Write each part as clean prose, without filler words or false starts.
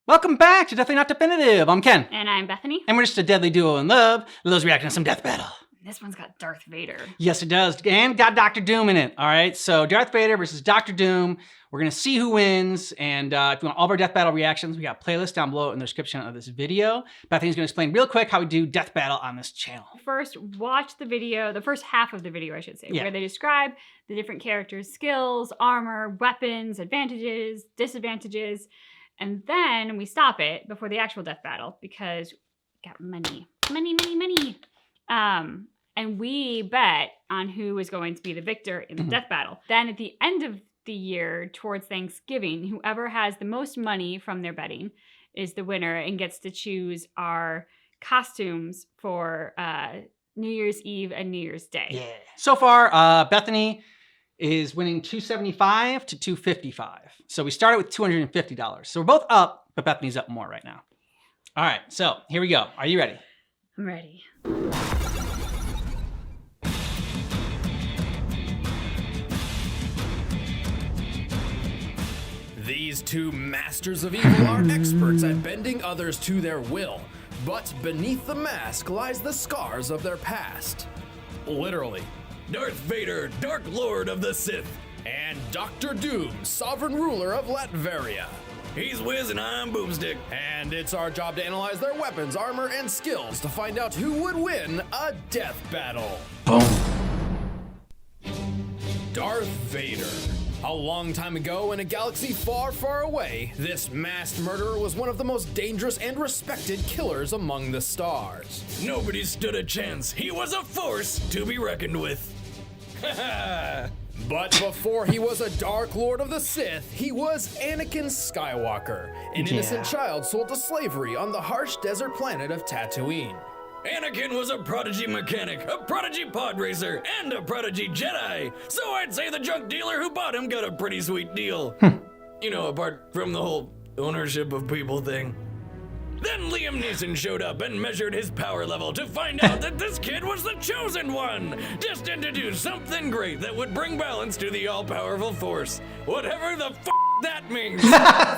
Welcome back to Definitely Not Definitive. I'm Ken. And I'm Bethany. And we're just a deadly duo in love. Love's reacting to some death battle. This one's got Darth Vader. Yes, it does. And got Dr. Doom in it. All right, so Darth Vader versus Dr. Doom. We're going to see who wins. And if you want all of our death battle reactions, we got a playlist down below in the description of this video. Bethany's going to explain real quick how we do death battle on this channel. First, watch the video, the first half of the video, I should say, where they describe the different characters' skills, armor, weapons, advantages, disadvantages. And then we stop it before the actual death battle because we got money. Money. And we bet on who is going to be the victor in the death battle. Then at the end of the year, towards Thanksgiving, whoever has the most money from their betting is the winner and gets to choose our costumes for New Year's Eve and New Year's Day. Yeah. So far, Bethany is winning $275 to $255. So we started with $250. So we're both up, but Bethany's up more right now. All right, so here we go. Are you ready? I'm ready. These two masters of evil are experts at bending others to their will, but beneath the mask lies the scars of their past. Literally. Darth Vader, Dark Lord of the Sith, and Dr. Doom, Sovereign Ruler of Latveria. He's Wiz and I'm Boomstick, and it's our job to analyze their weapons, armor, and skills to find out who would win a death battle. Boom. Darth Vader. A long time ago in a galaxy far, far away, this masked murderer was one of the most dangerous and respected killers among the stars. Nobody stood a chance. He was a force to be reckoned with. But before he was a Dark Lord of the Sith, he was Anakin Skywalker, an innocent child sold to slavery on the harsh desert planet of Tatooine. Anakin was a prodigy mechanic, a prodigy pod racer, and a prodigy Jedi, so I'd say the junk dealer who bought him got a pretty sweet deal. You know, apart from the whole ownership of people thing. Then Liam Neeson showed up and measured his power level to find out that this kid was the chosen one, destined to do something great that would bring balance to the all-powerful Force, whatever the f that means.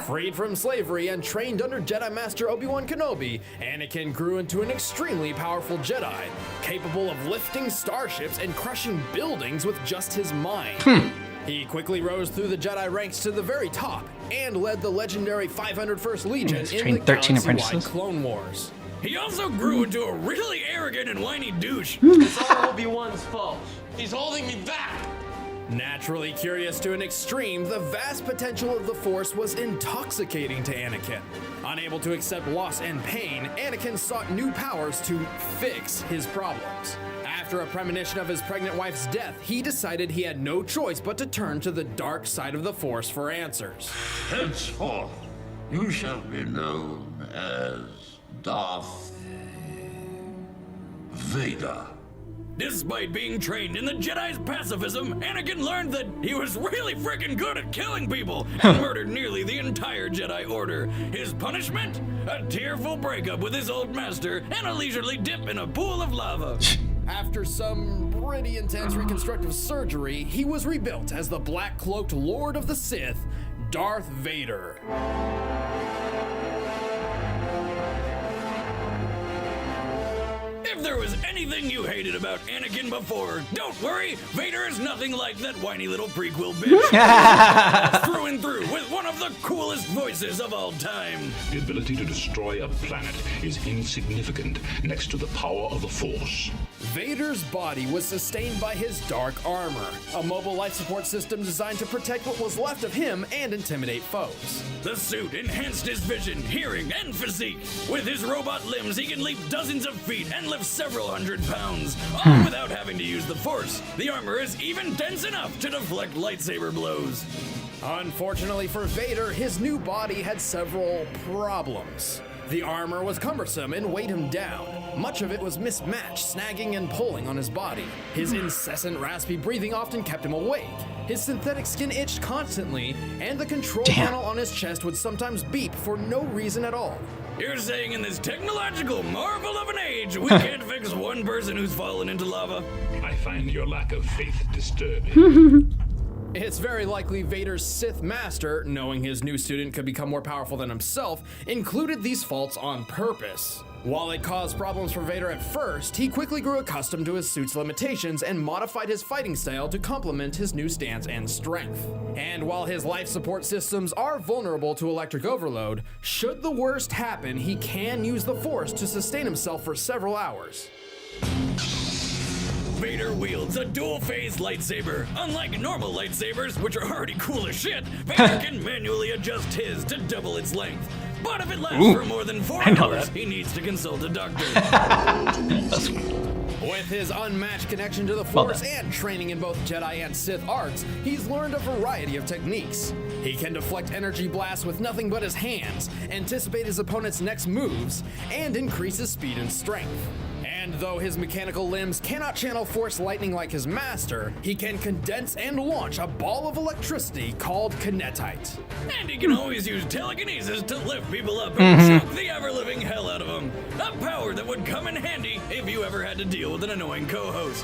Freed from slavery and trained under Jedi Master Obi-Wan Kenobi, Anakin grew into an extremely powerful Jedi, capable of lifting starships and crushing buildings with just his mind. He quickly rose through the Jedi ranks to the very top and led the legendary 501st Legion in the galaxy-wide Clone Wars. He also grew into a really arrogant and whiny douche. It's all Obi-Wan's fault. He's holding me back. Naturally curious to an extreme, the vast potential of the Force was intoxicating to Anakin. Unable to accept loss and pain, Anakin sought new powers to fix his problems. After a premonition of his pregnant wife's death, he decided he had no choice but to turn to the dark side of the Force for answers. Henceforth, you shall be known as Darth Vader. Despite being trained in the Jedi's pacifism, Anakin learned that he was really freaking good at killing people and murdered nearly the entire Jedi Order. His punishment? A tearful breakup with his old master and a leisurely dip in a pool of lava. After some pretty intense reconstructive surgery, he was rebuilt as the black-cloaked Lord of the Sith, Darth Vader. If there was anything you hated about Anakin before, don't worry, Vader is nothing like that whiny little prequel bitch. Through and through with one of the coolest voices of all time. The ability to destroy a planet is insignificant next to the power of the Force. Vader's body was sustained by his dark armor, a mobile life support system designed to protect what was left of him and intimidate foes. The suit enhanced his vision, hearing, and physique. With his robot limbs, he can leap dozens of feet and lift several hundred pounds, all without having to use the Force. The armor is even dense enough to deflect lightsaber blows. Unfortunately for Vader, his new body had several problems. The armor was cumbersome and weighed him down. Much of it was mismatched, snagging and pulling on his body. His incessant raspy breathing often kept him awake. His synthetic skin itched constantly, and the control panel on his chest would sometimes beep for no reason at all. You're saying in this technological marvel of an age, we can't fix one person who's fallen into lava? I find your lack of faith disturbing. It's very likely Vader's Sith Master, knowing his new student could become more powerful than himself, included these faults on purpose. While it caused problems for Vader at first, he quickly grew accustomed to his suit's limitations and modified his fighting style to complement his new stance and strength. And while his life support systems are vulnerable to electric overload, should the worst happen, he can use the Force to sustain himself for several hours. Vader wields a dual-phase lightsaber. Unlike normal lightsabers, which are already cool as shit, Vader can manually adjust his to double its length. But if it lasts for more than 4 hours, he needs to consult a doctor. With his unmatched connection to the Force and training in both Jedi and Sith arts, he's learned a variety of techniques. He can deflect energy blasts with nothing but his hands, anticipate his opponent's next moves, and increase his speed and strength. And though his mechanical limbs cannot channel Force lightning like his master, he can condense and launch a ball of electricity called kinetite. And he can always use telekinesis to lift people up and choke the ever-living hell out of them. A power that would come in handy if you ever had to deal with an annoying co-host.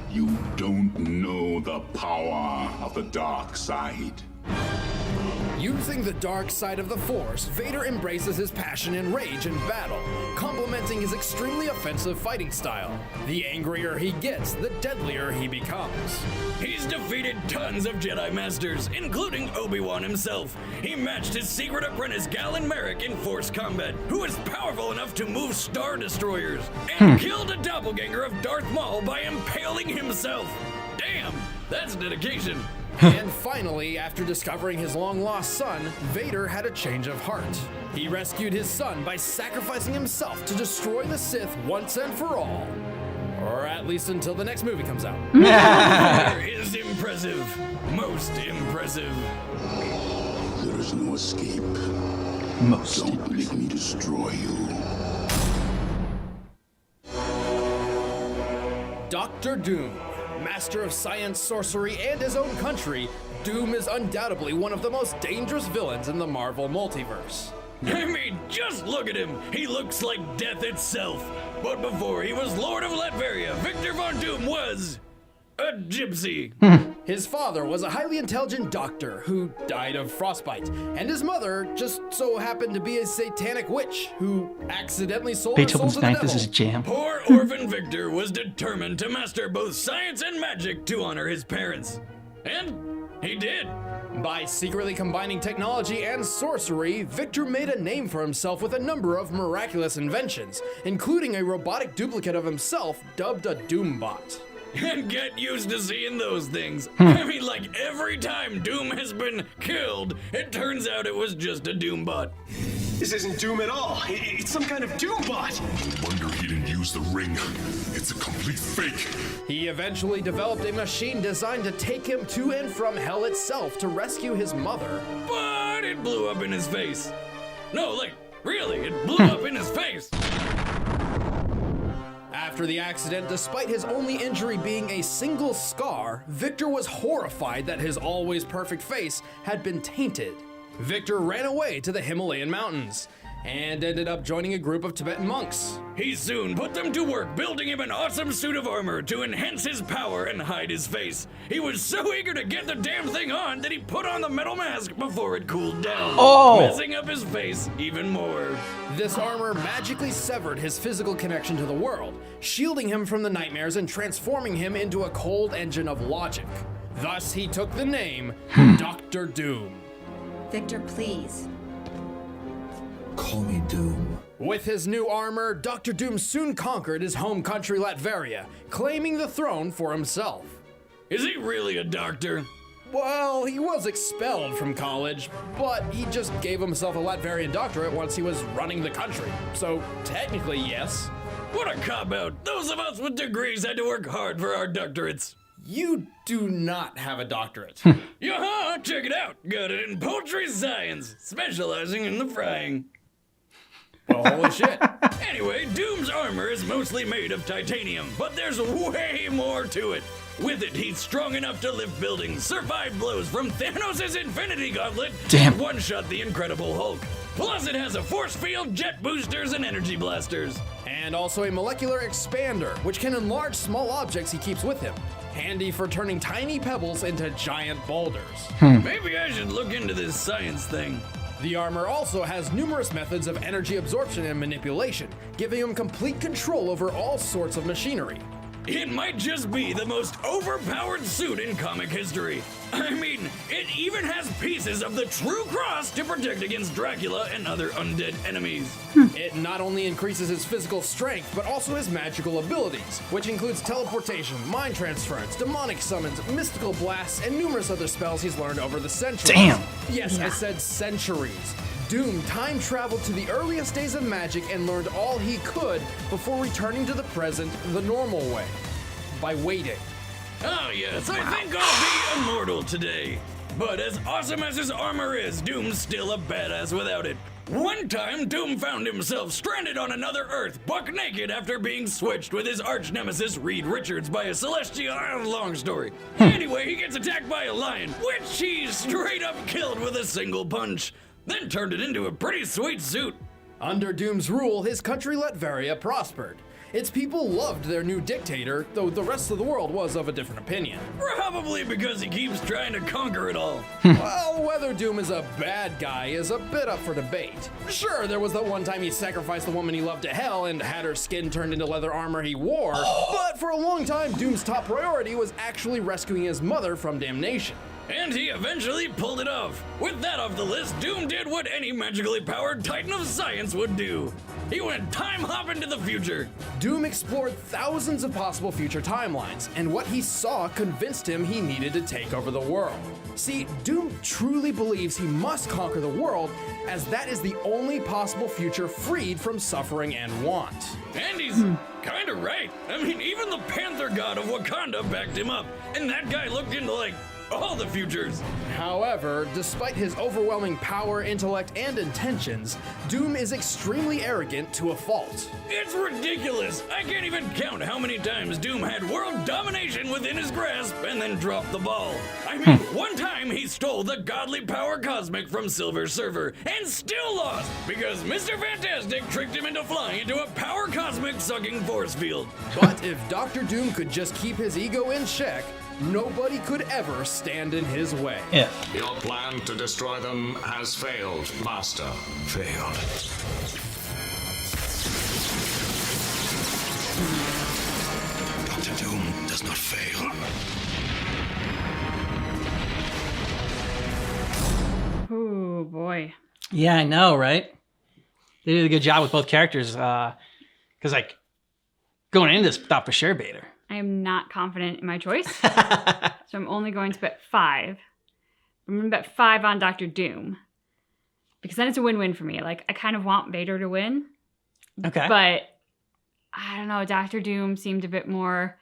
You don't know the power of the dark side. Using the dark side of the Force, Vader embraces his passion and rage in battle, complementing his extremely offensive fighting style. The angrier he gets, the deadlier he becomes. He's defeated tons of Jedi Masters, including Obi-Wan himself. He matched his secret apprentice Galen Merrick in Force combat, who is powerful enough to move Star Destroyers, and killed a doppelganger of Darth Maul by impaling himself. Damn, that's dedication. And finally, after discovering his long-lost son, Vader had a change of heart. He rescued his son by sacrificing himself to destroy the Sith once and for all. Or at least until the next movie comes out. Vader is impressive. Most impressive. There is no escape. Don't let me destroy you. Dr. Doom. Master of science, sorcery, and his own country, Doom is undoubtedly one of the most dangerous villains in the Marvel multiverse. I mean, just look at him. He looks like death itself. But before he was Lord of Latveria, Victor Von Doom was a gypsy. His father was a highly intelligent doctor who died of frostbite, and his mother just so happened to be a satanic witch who accidentally sold her soul to the devil. This is a jam. Poor orphan Victor was determined to master both science and magic to honor his parents. And he did. By secretly combining technology and sorcery, Victor made a name for himself with a number of miraculous inventions, including a robotic duplicate of himself dubbed a Doombot. And get used to seeing those things. I mean, like every time Doom has been killed, it turns out it was just a Doombot. This isn't Doom at all. It's some kind of Doombot. No wonder he didn't use the ring. It's a complete fake. He eventually developed a machine designed to take him to and from hell itself to rescue his mother. But it blew up in his face. No, like, really, it blew up in his face. After the accident, despite his only injury being a single scar, Victor was horrified that his always perfect face had been tainted. Victor ran away to the Himalayan mountains and ended up joining a group of Tibetan monks. He soon put them to work building him an awesome suit of armor to enhance his power and hide his face. He was so eager to get the damn thing on that he put on the metal mask before it cooled down, messing up his face even more. This armor magically severed his physical connection to the world, shielding him from the nightmares and transforming him into a cold engine of logic. Thus, he took the name Dr. Doom. Victor, please. Call me Doom. With his new armor, Dr. Doom soon conquered his home country Latveria, claiming the throne for himself. Is he really a doctor? Well, he was expelled from college, but he just gave himself a Latverian doctorate once he was running the country. So technically, yes. What a cop-out. Those of us with degrees had to work hard for our doctorates. You do not have a doctorate. Yaha, check it out. Got it in poultry science, specializing in the frying. Well, holy shit. Anyway, Doom's armor is mostly made of titanium, but there's way more to it. With it, he's strong enough to lift buildings, survive blows from Thanos' Infinity Gauntlet, and one-shot the Incredible Hulk. Plus, it has a force field, jet boosters, and energy blasters. And also a molecular expander, which can enlarge small objects he keeps with him. handy for turning tiny pebbles into giant boulders. Maybe I should look into this science thing. The armor also has numerous methods of energy absorption and manipulation, giving him complete control over all sorts of machinery. It might just be the most overpowered suit in comic history. I mean, it even has pieces of the true cross to protect against Dracula and other undead enemies. It not only increases his physical strength, but also his magical abilities, which includes teleportation, mind transference, demonic summons, mystical blasts, and numerous other spells he's learned over the centuries. Damn! Yes, I said centuries. Doom time traveled to the earliest days of magic and learned all he could before returning to the present the normal way, by waiting. Oh yes, I think I'll be immortal today. But as awesome as his armor is, Doom's still a badass without it. One time, Doom found himself stranded on another Earth, buck naked after being switched with his arch nemesis Reed Richards by a celestial. Long story. Anyway, he gets attacked by a lion, which he straight up killed with a single punch. Then turned it into a pretty sweet suit. Under Doom's rule, his country Latveria prospered. Its people loved their new dictator, though the rest of the world was of a different opinion. Probably because he keeps trying to conquer it all. Well, whether Doom is a bad guy is a bit up for debate. Sure, there was that one time he sacrificed the woman he loved to hell and had her skin turned into leather armor he wore, but for a long time, Doom's top priority was actually rescuing his mother from damnation. And he eventually pulled it off. With that off the list, Doom did what any magically powered titan of science would do. He went time hopping to the future. Doom explored thousands of possible future timelines, and what he saw convinced him he needed to take over the world. See, Doom truly believes he must conquer the world, as that is the only possible future freed from suffering and want. And he's kinda right. I mean, even the Panther God of Wakanda backed him up, and that guy looked into like all the futures. However, despite his overwhelming power, intellect, and intentions, Doom is extremely arrogant to a fault. It's ridiculous. I can't even count how many times Doom had world domination within his grasp and then dropped the ball. I mean, one time he stole the godly power cosmic from Silver Surfer and still lost because Mr. Fantastic tricked him into flying into a power cosmic sucking force field. But if Dr. Doom could just keep his ego in check, nobody could ever stand in his way. Yeah. Your plan to destroy them has failed, Master. Failed. Dr. Doom does not fail. Ooh, boy. Yeah, I know, right? They did a good job with both characters, because like going into this, thought for sure Vader. I am not confident in my choice, so I'm only going to bet 5. I'm going to bet 5 on Dr. Doom, because then it's a win-win for me. Like, I kind of want Vader to win, Okay. but I don't know, Dr. Doom seemed a bit more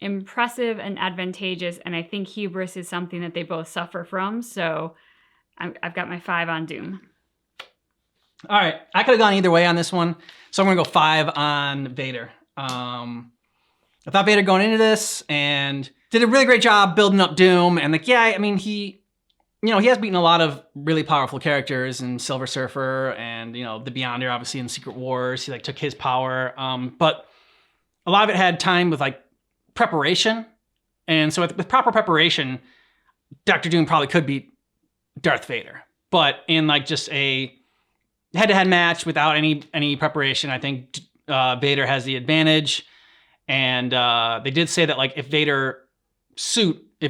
impressive and advantageous, and I think hubris is something that they both suffer from, so I've got my 5 on Doom. All right, I could have gone either way on this one, so I'm gonna go 5 on Vader. I thought Vader going into this and did a really great job building up Doom, and like, yeah, I mean, he has beaten a lot of really powerful characters in Silver Surfer and, the Beyonder, obviously in Secret Wars. He like took his power, but a lot of it had time with like preparation, and so with proper preparation, Dr. Doom probably could beat Darth Vader. But in like just a head-to-head match without any preparation, I think Vader has the advantage. And they did say that like if he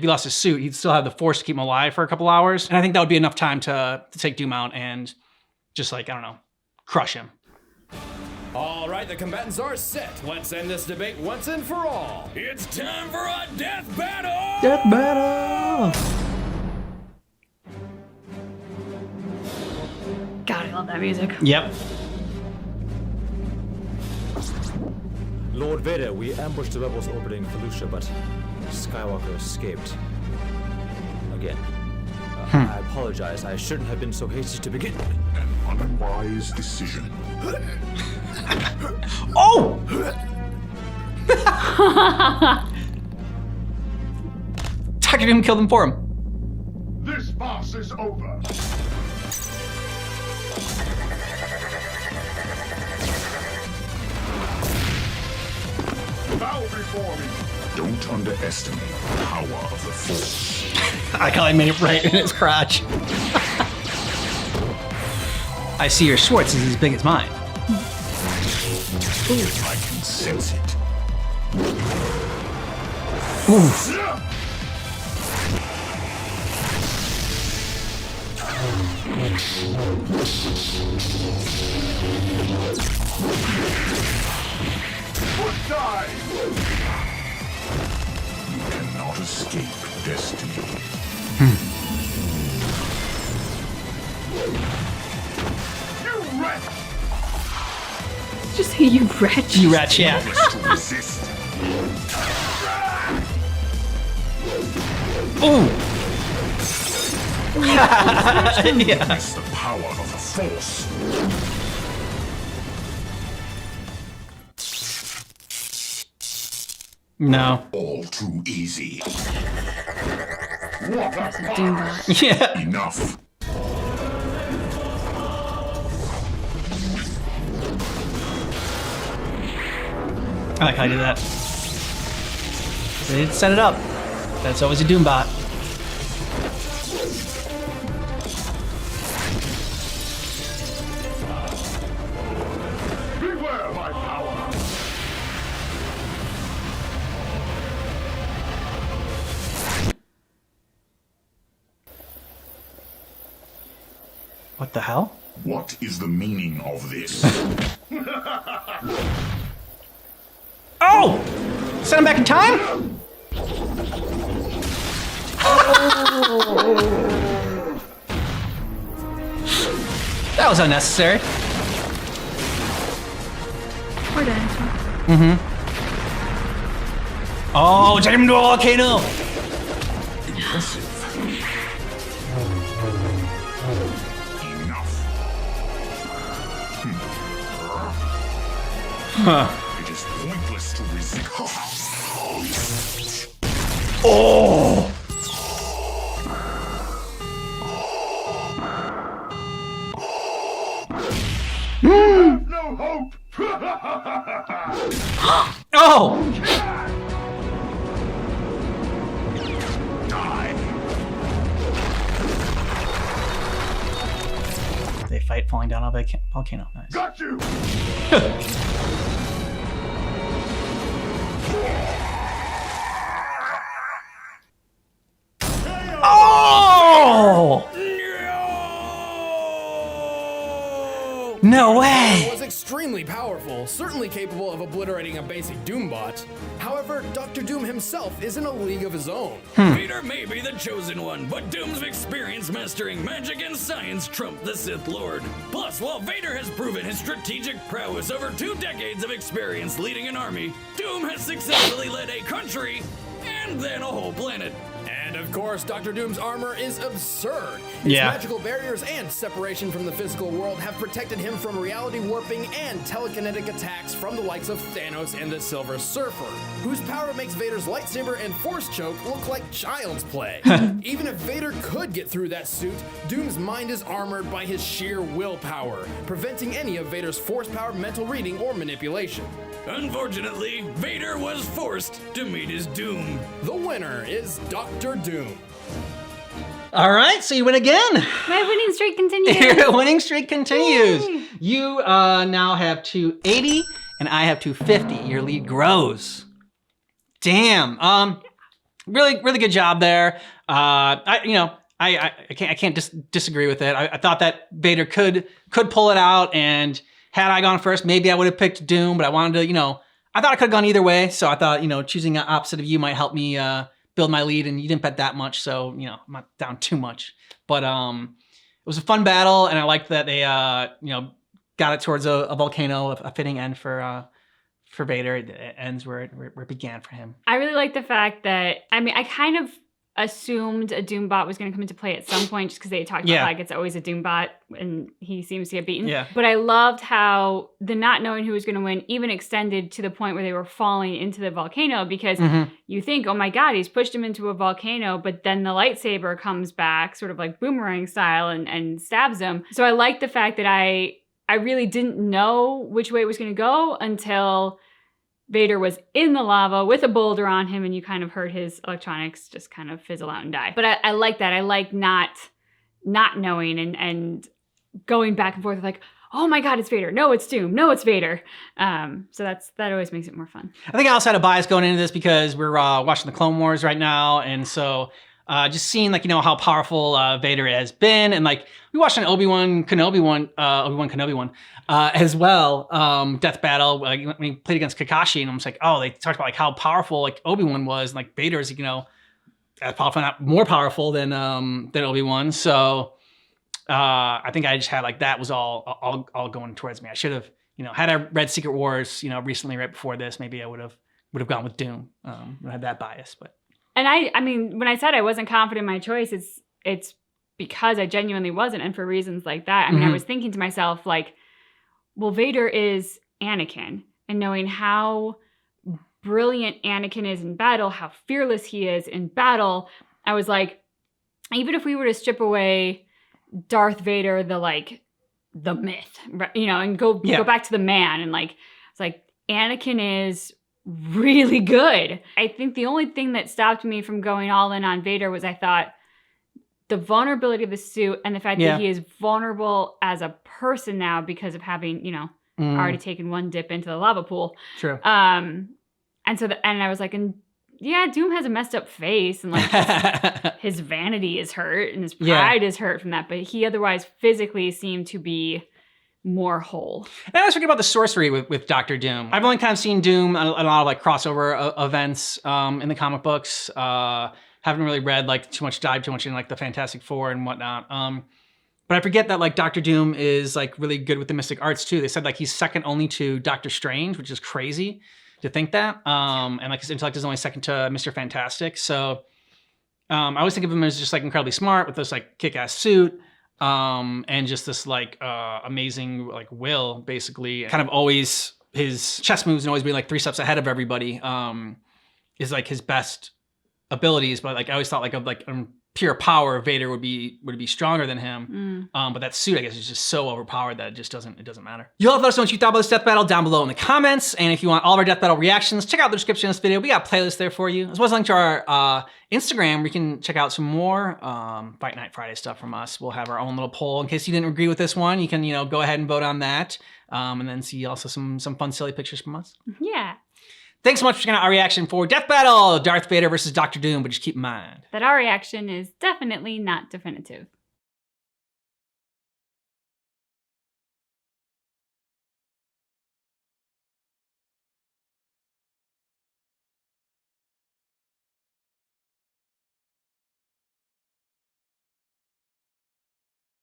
lost his suit, he'd still have the Force to keep him alive for a couple hours. And I think that would be enough time to take Doom out and just like, I don't know, crush him. All right, the combatants are set. Let's end this debate once and for all. It's time for a death battle! Death battle! God, I love that music. Yep. Lord Vader, we ambushed the rebels orbiting Felucia, but Skywalker escaped. Again. I apologize. I shouldn't have been so hasty to begin. An unwise decision. Oh! Dr. Doom killed him for him. This boss is over. Bow before me, Don't underestimate the power of the Force. I call I made it right in his crotch. I see your Schwartz is as big as mine. I can sense it. You cannot escape destiny. You wretch! Just say you wretch. You wretch, yeah. To resist. Ooh! Yeah. Witness the power of the Force. No. All too easy. Doombot. Yeah. Enough. I like how I did that. They didn't set it up. That's always a Doombot. Beware my power. What the hell? What is the meaning of this? Oh! Send him back in time? That was unnecessary. Poor dinosaur. Oh, take him to a volcano! Impressive. Enough. Huh. It is pointless to resist. Oh! No hope. Oh! Die. They fight falling down a volcano. Nice. Got you. Oh! No way! Was extremely powerful, certainly capable of obliterating a basic Doombot. However, Dr. Doom himself is in a league of his own. Vader may be the chosen one, but Doom's experience mastering magic and science trump the Sith Lord. Plus, while Vader has proven his strategic prowess over 2 decades of experience leading an army, Doom has successfully led a country and then a whole planet. And of course, Dr. Doom's armor is absurd. His Yeah. magical barriers and separation from the physical world have protected him from reality warping and telekinetic attacks from the likes of Thanos and the Silver Surfer, whose power makes Vader's lightsaber and force choke look like child's play. Even if Vader could get through that suit, Doom's mind is armored by his sheer willpower, preventing any of Vader's force-powered mental reading or manipulation. Unfortunately, Vader was forced to meet his doom. The winner is Dr. Doom. All right, so you win again. My winning streak continues. Your winning streak continues. Yay. You now have 280, and I have 250. Your lead grows. Damn. Really good job there. I can't disagree with it. I thought that Vader could pull it out, and had I gone first, maybe I would have picked Doom, but I wanted to, I thought I could have gone either way. So I thought, choosing the opposite of you might help me build my lead, and you didn't bet that much, so I'm not down too much. But it was a fun battle, and I liked that they got it towards a volcano, a fitting end for Vader. It ends where it began for him. I really like the fact that, I kind of assumed a Doombot was going to come into play at some point just because they talked about like it's always a Doombot and he seems to get beaten. Yeah. But I loved how the not knowing who was going to win even extended to the point where they were falling into the volcano, because you think, oh my God, he's pushed him into a volcano, but then the lightsaber comes back sort of like boomerang style and stabs him. So I like the fact that I really didn't know which way it was going to go until Vader was in the lava with a boulder on him, and you kind of heard his electronics just kind of fizzle out and die. But I like that. I like not knowing and going back and forth like, oh my God, it's Vader. No, it's Doom. No, it's Vader. So that always makes it more fun. I think I also had a bias going into this because we're watching the Clone Wars right now, and so just seeing like how powerful Vader has been, and like we watched an Obi-Wan Kenobi one as well, Death Battle when he played against Kakashi, and I was like, oh, they talked about like how powerful like Obi-Wan was, and like Vader's as powerful, not more powerful than Obi-Wan. So I think I just had like that was all going towards me. I should have had I read Secret Wars recently right before this, maybe I would have gone with Doom. I had that bias, but. And I mean, when I said I wasn't confident in my choice, it's because I genuinely wasn't, and for reasons like that. I mean, I was thinking to myself, like, well, Vader is Anakin, and knowing how brilliant Anakin is in battle, how fearless he is in battle, I was like, even if we were to strip away Darth Vader, the myth, and go back to the man, and like, it's like Anakin is really good. I think the only thing that stopped me from going all in on Vader was I thought the vulnerability of the suit and the fact that he is vulnerable as a person now because of having, already taken one dip into the lava pool. True. And I was like, and yeah, Doom has a messed up face, and like his vanity is hurt and his pride is hurt from that, but he otherwise physically seemed to be more whole. And I always forget about the sorcery with Doctor Doom. I've only kind of seen Doom in a lot of like crossover events in the comic books. Haven't really read like dive too much in like the Fantastic Four and whatnot. But I forget that like Doctor Doom is like really good with the mystic arts too. They said like he's second only to Doctor Strange, which is crazy to think that. And like his intellect is only second to Mr. Fantastic. So I always think of him as just like incredibly smart with this like kick-ass suit. And just this like amazing like will, basically. Kind of always his chess moves and always being like 3 steps ahead of everybody is like his best abilities. But like I always thought like of like pure power, Vader would be stronger than him. But that suit, I guess, is just so overpowered that it doesn't matter. You'll have to let us know what you thought about this death battle down below in the comments. And if you want all of our death battle reactions, check out the description of this video. We got playlists there for you, as well as a link to our Instagram where you can check out some more Fight Night Friday stuff from us. We'll have our own little poll in case you didn't agree with this one. You can go ahead and vote on that, and then see also some fun silly pictures from us. Yeah. Thanks so much for checking out our reaction for Death Battle, Darth Vader versus Dr. Doom, but just keep in mind that our reaction is definitely not definitive.